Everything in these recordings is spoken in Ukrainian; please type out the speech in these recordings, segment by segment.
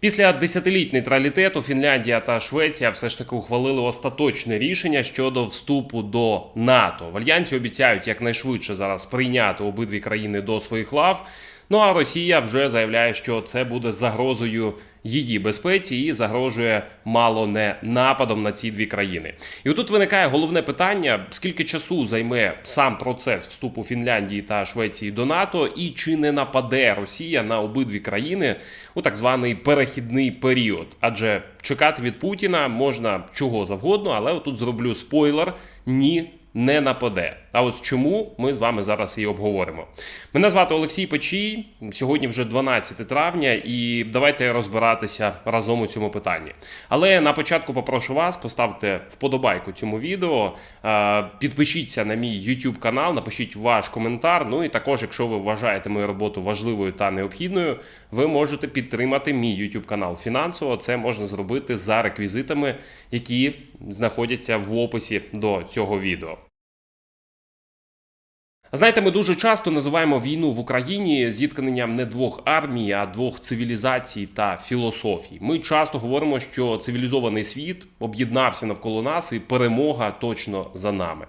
Після десятиліть нейтралітету Фінляндія та Швеція все ж таки ухвалили остаточне рішення щодо вступу до НАТО. В альянсі обіцяють якнайшвидше зараз прийняти обидві країни до своїх лав. Ну а Росія вже заявляє, що це буде загрозою її безпеці і загрожує мало не нападом на ці дві країни. І отут виникає головне питання, скільки часу займе сам процес вступу Фінляндії та Швеції до НАТО і чи не нападе Росія на обидві країни у так званий перехідний період. Адже чекати від Путіна можна чого завгодно, але отут зроблю спойлер – ні, не нападе. А ось чому, ми з вами зараз і обговоримо. Мене звати Олексій Печій, сьогодні вже 12 травня, і давайте розбиратися разом у цьому питанні. Але на початку попрошу вас, поставте вподобайку цьому відео, підпишіться на мій YouTube канал, напишіть ваш коментар, ну і також, якщо ви вважаєте мою роботу важливою та необхідною, ви можете підтримати мій YouTube канал фінансово, це можна зробити за реквізитами, які знаходяться в описі до цього відео. Знаєте, ми дуже часто називаємо війну в Україні зіткненням не двох армій, а двох цивілізацій та філософій. Ми часто говоримо, що цивілізований світ об'єднався навколо нас і перемога точно за нами.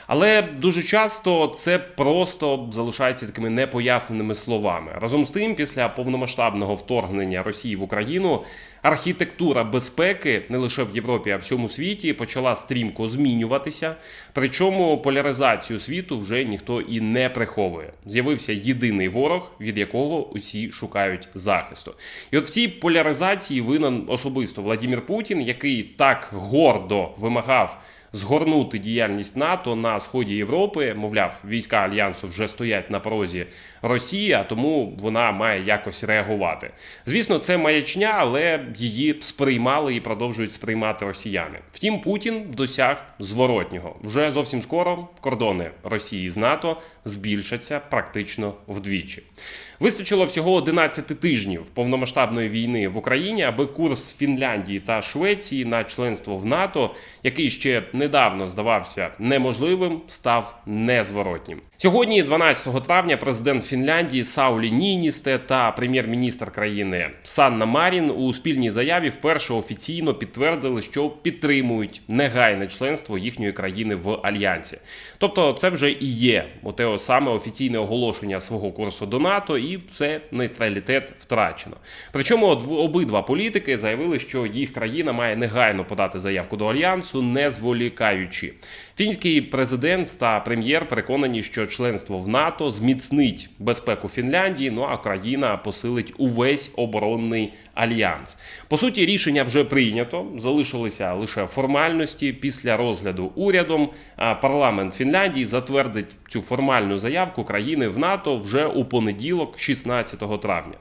Але дуже часто це просто залишається такими непоясненими словами. Разом з тим, після повномасштабного вторгнення Росії в Україну, архітектура безпеки не лише в Європі, а в всьому світі почала стрімко змінюватися. Причому поляризацію світу вже ніхто і не приховує. З'явився єдиний ворог, від якого усі шукають захисту. І от в цій поляризації винен особисто Владимир Путін, який так гордо вимагав згорнути діяльність НАТО на сході Європи. Мовляв, війська Альянсу вже стоять на порозі Росії, а тому вона має якось реагувати. Звісно, це маячня, але її сприймали і продовжують сприймати росіяни. Втім, Путін досяг зворотнього. Вже зовсім скоро кордони Росії з НАТО збільшаться практично вдвічі. Вистачило всього 11 тижнів повномасштабної війни в Україні, аби курс Фінляндії та Швеції на членство в НАТО, який ще недавно здавався неможливим, став незворотнім. Сьогодні, 12 травня, президент Фінляндії Саулі Ніністе та прем'єр-міністр країни Санна Марін у спільній заяві вперше офіційно підтвердили, що підтримують негайне членство їхньої країни в Альянсі. Тобто це вже і є оте саме офіційне оголошення свого курсу до НАТО, і це нейтралітет втрачено. Причому обидва політики заявили, що їх країна має негайно подати заявку до Альянсу, не зволікаючи. Фінський президент та прем'єр переконані, що членство в НАТО зміцнить безпеку Фінляндії, ну а країна посилить увесь оборонний альянс. По суті, рішення вже прийнято, залишилися лише формальності. Після розгляду урядом парламент Фінляндії затвердить цю формальну заявку країни в НАТО вже у понеділок, 16 травня.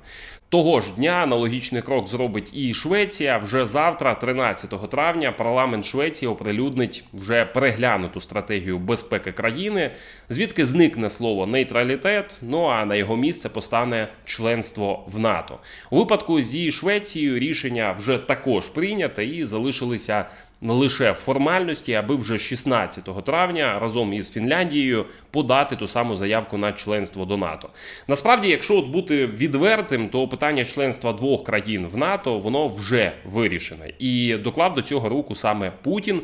Того ж дня аналогічний крок зробить і Швеція. Вже завтра, 13 травня, парламент Швеції оприлюднить вже переглянуту стратегію безпеки країни, звідки зникне слово «нейтралітет», ну а на його місце постане членство в НАТО. У випадку зі Швецією рішення вже також прийнято і залишилися лише формальності, аби вже 16 травня разом із Фінляндією подати ту саму заявку на членство до НАТО. Насправді, якщо бути відвертим, то питання членства двох країн в НАТО, воно вже вирішене. І доклав до цього руку саме Путін.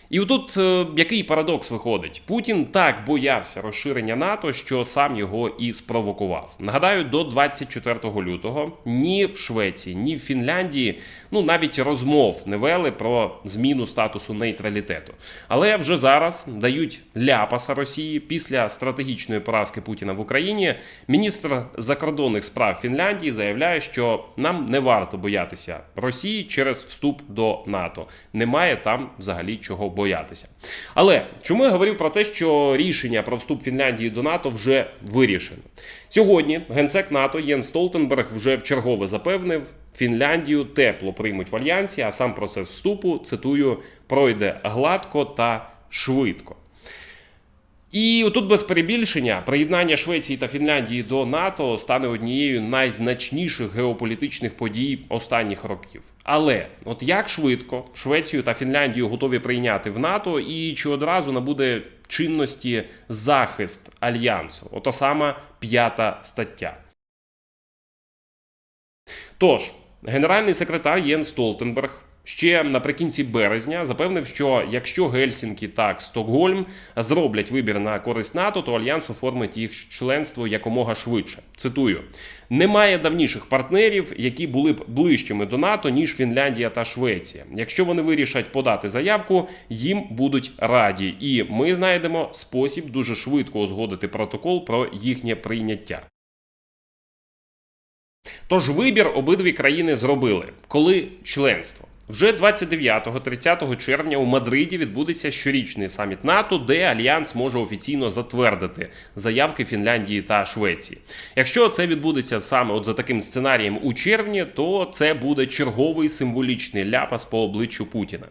І отут який парадокс виходить? Путін так боявся розширення НАТО, що сам його і спровокував. Нагадаю, до 24 лютого ні в Швеції, ні в Фінляндії, навіть розмов не вели про зміну статусу нейтралітету. Але вже зараз дають ляпаса Росії. Після стратегічної поразки Путіна в Україні міністр закордонних справ Фінляндії заявляє, що нам не варто боятися Росії через вступ до НАТО. Немає там взагалі чого боятися. Але чому я говорю про те, що рішення про вступ Фінляндії до НАТО вже вирішено? Сьогодні генсек НАТО Єнс Столтенберг вже вчергове запевнив, Фінляндію тепло приймуть в Альянсі, а сам процес вступу, цитую, пройде гладко та швидко. І тут без перебільшення приєднання Швеції та Фінляндії до НАТО стане однією з найзначніших геополітичних подій останніх років. Але от як швидко Швецію та Фінляндію готові прийняти в НАТО і чи одразу набуде чинності захист Альянсу? Ото сама 5 стаття. Тож, Генеральний секретар Єнс Столтенберг ще наприкінці березня запевнив, що якщо Гельсінкі та Стокгольм зроблять вибір на користь НАТО, то Альянс оформить їх членство якомога швидше. Цитую: «Немає давніших партнерів, які були б ближчими до НАТО, ніж Фінляндія та Швеція. Якщо вони вирішать подати заявку, їм будуть раді. І ми знайдемо спосіб дуже швидко узгодити протокол про їхнє прийняття». Тож вибір обидві країни зробили. Коли членство? Вже 29-30 червня у Мадриді відбудеться щорічний саміт НАТО, де Альянс може офіційно затвердити заявки Фінляндії та Швеції. Якщо це відбудеться саме за таким сценарієм у червні, то це буде черговий символічний ляпас по обличчю Путіна.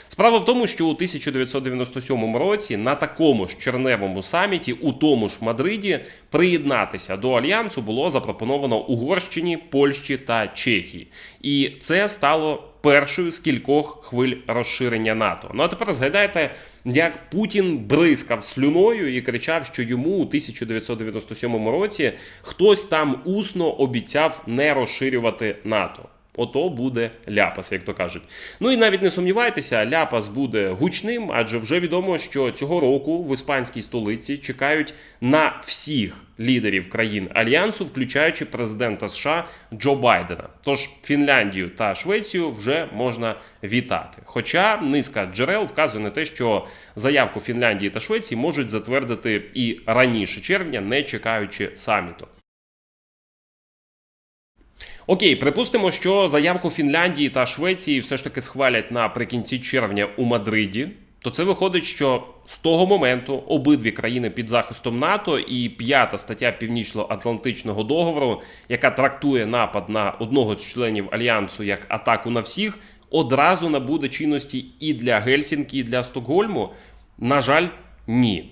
Справа в тому, що у 1997 році на такому ж червневому саміті, у тому ж Мадриді, приєднатися до Альянсу було запропоновано Угорщині, Польщі та Чехії. І це стало першою з кількох хвиль розширення НАТО. Ну а тепер згадайте, як Путін бризкав слюною і кричав, що йому у 1997 році хтось там усно обіцяв не розширювати НАТО. Ото буде ляпас, як то кажуть. Ну і навіть не сумнівайтеся, ляпас буде гучним, адже вже відомо, що цього року в іспанській столиці чекають на всіх лідерів країн Альянсу, включаючи президента США Джо Байдена. Тож Фінляндію та Швецію вже можна вітати. Хоча низка джерел вказує на те, що заявку Фінляндії та Швеції можуть затвердити і раніше червня, не чекаючи саміту. Окей, припустимо, що заявку Фінляндії та Швеції все ж таки схвалять наприкінці червня у Мадриді, то це виходить, що з того моменту обидві країни під захистом НАТО і 5 стаття Північно-Атлантичного договору, яка трактує напад на одного з членів Альянсу як атаку на всіх, одразу набуде чинності і для Гельсінкі, і для Стокгольму? На жаль, ні.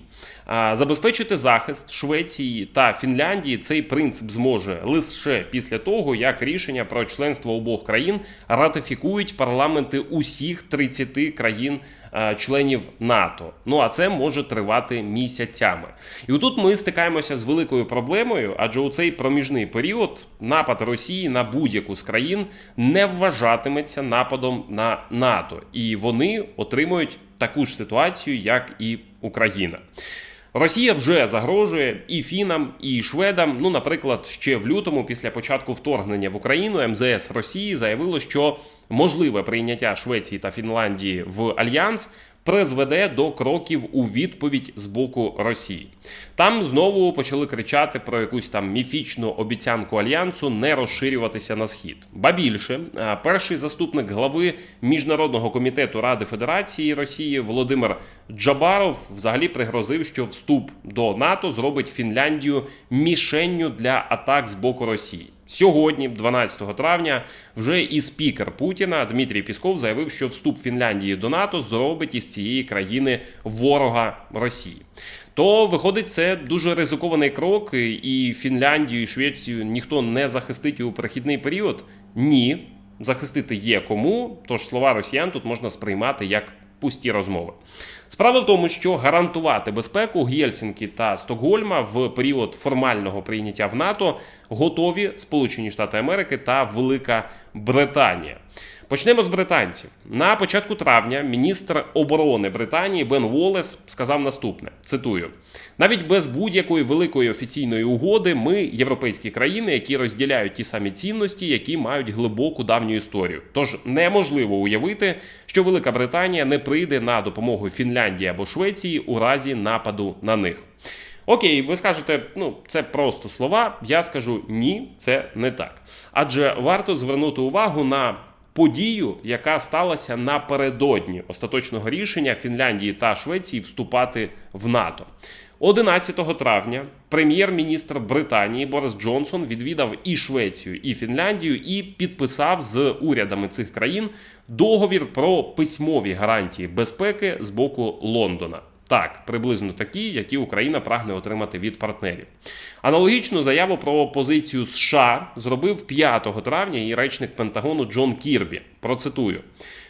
Забезпечити захист Швеції та Фінляндії цей принцип зможе лише після того, як рішення про членство обох країн ратифікують парламенти усіх 30 країн-членів НАТО. Ну а це може тривати місяцями. І отут ми стикаємося з великою проблемою, адже у цей проміжний період напад Росії на будь-яку з країн не вважатиметься нападом на НАТО. І вони отримують таку ж ситуацію, як і Україна. Росія вже загрожує і фінам, і шведам. Ну, наприклад, ще в лютому, після початку вторгнення в Україну, МЗС Росії заявило, що можливе прийняття Швеції та Фінляндії в Альянс призведе до кроків у відповідь з боку Росії. Там знову почали кричати про якусь там міфічну обіцянку Альянсу не розширюватися на схід. Ба більше, перший заступник глави Міжнародного комітету Ради Федерації Росії Володимир Джабаров взагалі пригрозив, що вступ до НАТО зробить Фінляндію мішенню для атак з боку Росії. Сьогодні, 12 травня, вже і спікер Путіна Дмитрій Пісков заявив, що вступ Фінляндії до НАТО зробить із цієї країни ворога Росії. То, виходить, це дуже ризикований крок, і Фінляндію, і Швецію ніхто не захистить у перехідний період? Ні, захистити є кому, тож слова росіян тут можна сприймати як пусті розмови. Справа в тому, що гарантувати безпеку Гельсінкі та Стокгольма в період формального прийняття в НАТО готові Сполучені Штати Америки та Велика Британія. Почнемо з британців. На початку травня міністр оборони Британії Бен Уоллес сказав наступне, цитую: «Навіть без будь-якої великої офіційної угоди ми, європейські країни, які розділяють ті самі цінності, які мають глибоку давню історію. Тож неможливо уявити, що Велика Британія не прийде на допомогу Фінляндії або Швеції у разі нападу на них». Окей, ви скажете, це просто слова, я скажу, ні, це не так. Адже варто звернути увагу на подію, яка сталася напередодні остаточного рішення Фінляндії та Швеції вступати в НАТО. 11 травня прем'єр-міністр Британії Борис Джонсон відвідав і Швецію, і Фінляндію і підписав з урядами цих країн договір про письмові гарантії безпеки з боку Лондона. Так, приблизно такі, які Україна прагне отримати від партнерів. Аналогічну заяву про позицію США зробив 5 травня і речник Пентагону Джон Кірбі. Процитую: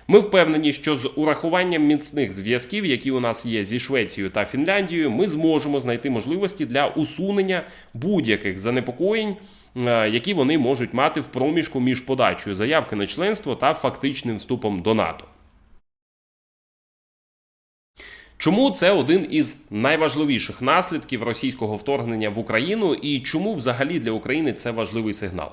«Ми впевнені, що з урахуванням міцних зв'язків, які у нас є зі Швецією та Фінляндією, ми зможемо знайти можливості для усунення будь-яких занепокоєнь які вони можуть мати в проміжку між подачею заявки на членство та фактичним вступом до НАТО. Чому це один із найважливіших наслідків російського вторгнення в Україну і чому взагалі для України це важливий сигнал?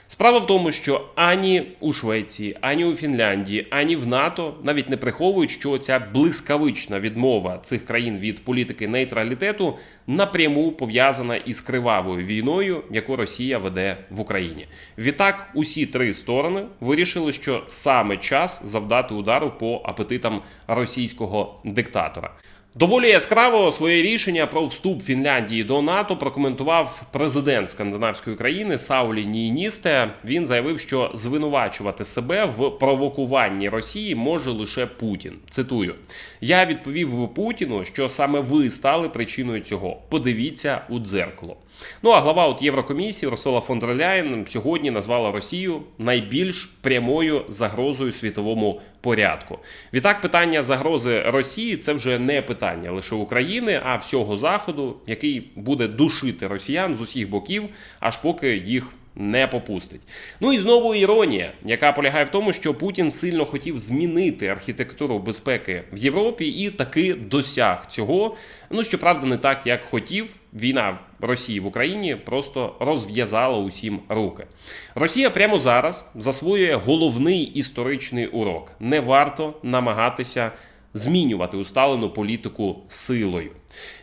Справа в тому, що ані у Швеції, ані у Фінляндії, ані в НАТО навіть не приховують, що ця блискавична відмова цих країн від політики нейтралітету напряму пов'язана із кривавою війною, яку Росія веде в Україні. Відтак, усі три сторони вирішили, що саме час завдати удару по апетитам російського диктатора. Доволі яскраво своє рішення про вступ Фінляндії до НАТО прокоментував президент скандинавської країни Саули Нііністе. Він заявив, що звинувачувати себе в провокуванні Росії може лише Путін. Цитую: «Я відповів Путіну, що саме ви стали причиною цього. Подивіться у дзеркало». Ну а глава Єврокомісії Урсула фон дер Ляєн сьогодні назвала Росію найбільш прямою загрозою світовому порядку. Відтак, питання загрози Росії – це вже не питання лише України, а всього Заходу, який буде душити росіян з усіх боків, аж поки їх не попустить. Ну і знову іронія, яка полягає в тому, що Путін сильно хотів змінити архітектуру безпеки в Європі і таки досяг цього. Ну, щоправда, не так, як хотів. Війна в Росії в Україні просто розв'язала усім руки. Росія прямо зараз засвоює головний історичний урок. Не варто намагатися змінювати усталену політику силою.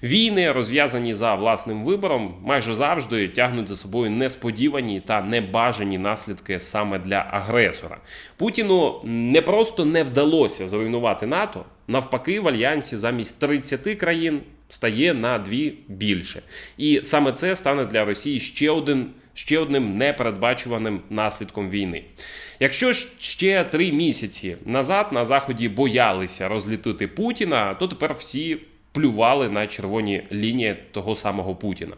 Війни, розв'язані за власним вибором, майже завжди тягнуть за собою несподівані та небажані наслідки саме для агресора. Путіну не просто не вдалося зруйнувати НАТО, навпаки, в альянсі замість 30 країн стає на 2 більше. І саме це стане для Росії ще одним непередбачуваним наслідком війни. Якщо ж ще 3 місяці назад на Заході боялися розлютити Путіна, то тепер всі плювали на червоні лінії того самого Путіна.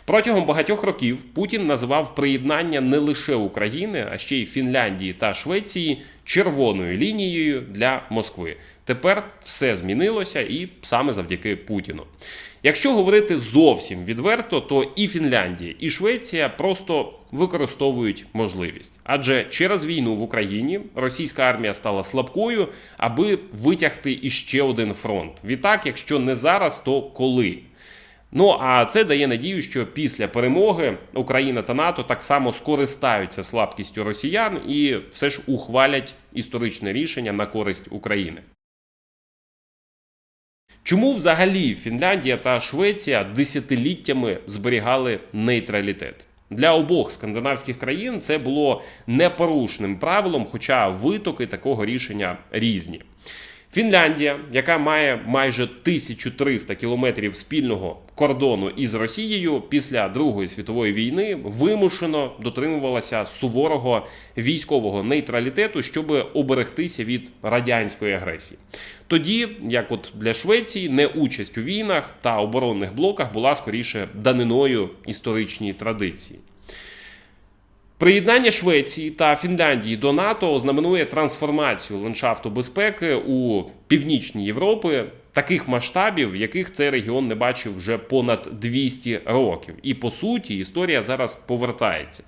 Протягом багатьох років Путін називав приєднання не лише України, а ще й Фінляндії та Швеції червоною лінією для Москви. Тепер все змінилося і саме завдяки Путіну. Якщо говорити зовсім відверто, то і Фінляндія, і Швеція просто використовують можливість. Адже через війну в Україні російська армія стала слабкою, аби витягти іще один фронт. Відтак, якщо не зараз, то коли? Ну, а це дає надію, що після перемоги Україна та НАТО так само скористаються слабкістю росіян і все ж ухвалять історичне рішення на користь України. Чому взагалі Фінляндія та Швеція десятиліттями зберігали нейтралітет? Для обох скандинавських країн це було непорушним правилом, хоча витоки такого рішення різні. Фінляндія, яка має майже 1300 кілометрів спільного кордону із Росією, після Другої світової війни вимушено дотримувалася суворого військового нейтралітету, щоб оберегтися від радянської агресії. Тоді, як от для Швеції, неучасть у війнах та оборонних блоках була скоріше даниною історичній традиції. Приєднання Швеції та Фінляндії до НАТО ознаменує трансформацію ландшафту безпеки у північній Європі, таких масштабів, яких цей регіон не бачив вже понад 200 років. І, по суті, історія зараз повертається.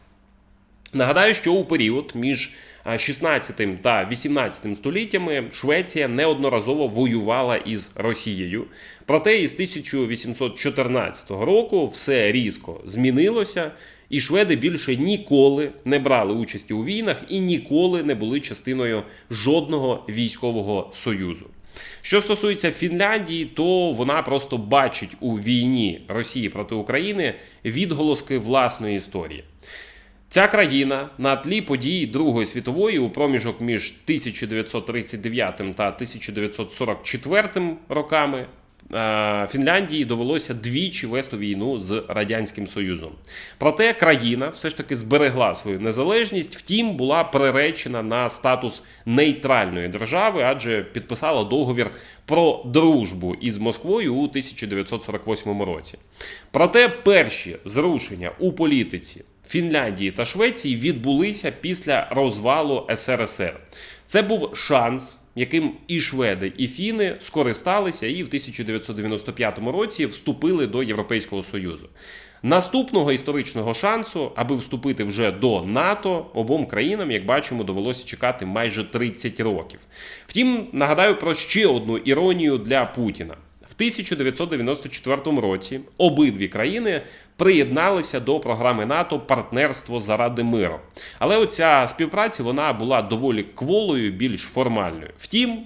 Нагадаю, що у період між 16 та 18 століттями Швеція неодноразово воювала із Росією. Проте із 1814 року все різко змінилося, і шведи більше ніколи не брали участі у війнах і ніколи не були частиною жодного військового союзу. Що стосується Фінляндії, то вона просто бачить у війні Росії проти України відголоски власної історії. Ця країна на тлі подій Другої світової у проміжок між 1939 та 1944 роками Фінляндії довелося двічі вести війну з Радянським Союзом. Проте країна все ж таки зберегла свою незалежність, втім була приречена на статус нейтральної держави, адже підписала договір про дружбу із Москвою у 1948 році. Проте перші зрушення у політиці Фінляндії та Швеції відбулися після розвалу СРСР. Це був шанс, яким і шведи, і фіни скористалися і в 1995 році вступили до Європейського Союзу. Наступного історичного шансу, аби вступити вже до НАТО, обом країнам, як бачимо, довелося чекати майже 30 років. Втім, нагадаю про ще одну іронію для Путіна. В 1994 році обидві країни приєдналися до програми НАТО «Партнерство заради миру». Але оця співпраця вона була доволі кволою, більш формальною. Втім,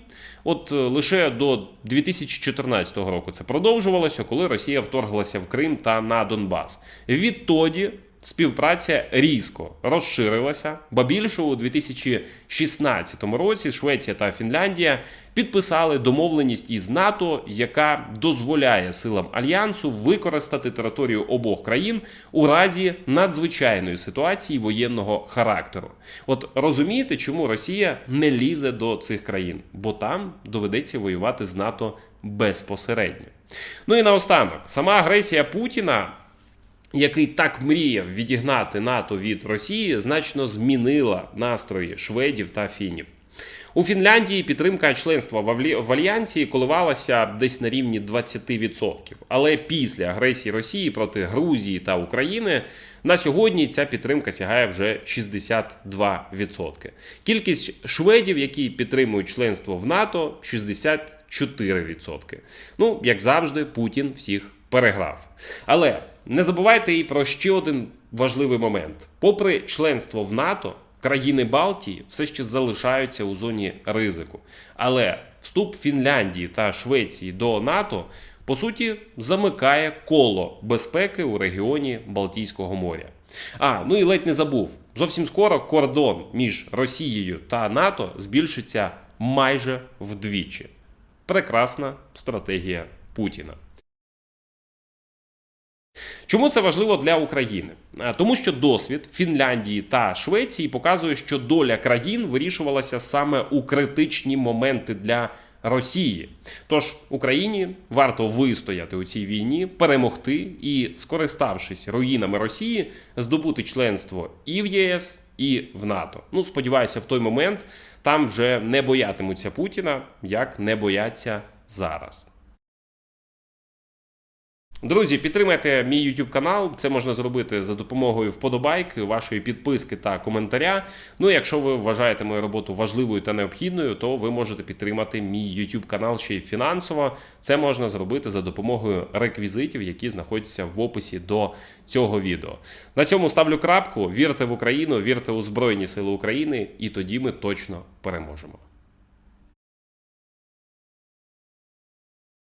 лише до 2014 року це продовжувалося, коли Росія вторглася в Крим та на Донбас. Відтоді співпраця різко розширилася, ба більше у 2016 році Швеція та Фінляндія підписали домовленість із НАТО, яка дозволяє силам Альянсу використати територію обох країн у разі надзвичайної ситуації воєнного характеру. Розумієте, чому Росія не лізе до цих країн? Бо там доведеться воювати з НАТО безпосередньо. Ну і наостанок, сама агресія Путіна, який так мріяв відігнати НАТО від Росії, значно змінила настрої шведів та фінів. У Фінляндії підтримка членства в Альянсі коливалася десь на рівні 20%. Але після агресії Росії проти Грузії та України на сьогодні ця підтримка сягає вже 62%. Кількість шведів, які підтримують членство в НАТО – 64%. Як завжди, Путін всіх переграв. Але не забувайте і про ще один важливий момент. Попри членство в НАТО, країни Балтії все ще залишаються у зоні ризику. Але вступ Фінляндії та Швеції до НАТО, по суті, замикає коло безпеки у регіоні Балтійського моря. І ледь не забув. Зовсім скоро кордон між Росією та НАТО збільшиться майже вдвічі. Прекрасна стратегія Путіна. Чому це важливо для України? Тому що досвід Фінляндії та Швеції показує, що доля країн вирішувалася саме у критичні моменти для Росії. Тож Україні варто вистояти у цій війні, перемогти і, скориставшись руїнами Росії, здобути членство і в ЄС, і в НАТО. Сподіваюся, в той момент там вже не боятимуться Путіна, як не бояться зараз. Друзі, підтримайте мій YouTube канал, це можна зробити за допомогою вподобайки, вашої підписки та коментаря. Якщо ви вважаєте мою роботу важливою та необхідною, то ви можете підтримати мій YouTube канал ще й фінансово. Це можна зробити за допомогою реквізитів, які знаходяться в описі до цього відео. На цьому ставлю крапку. Вірте в Україну, вірте у Збройні Сили України, і тоді ми точно переможемо.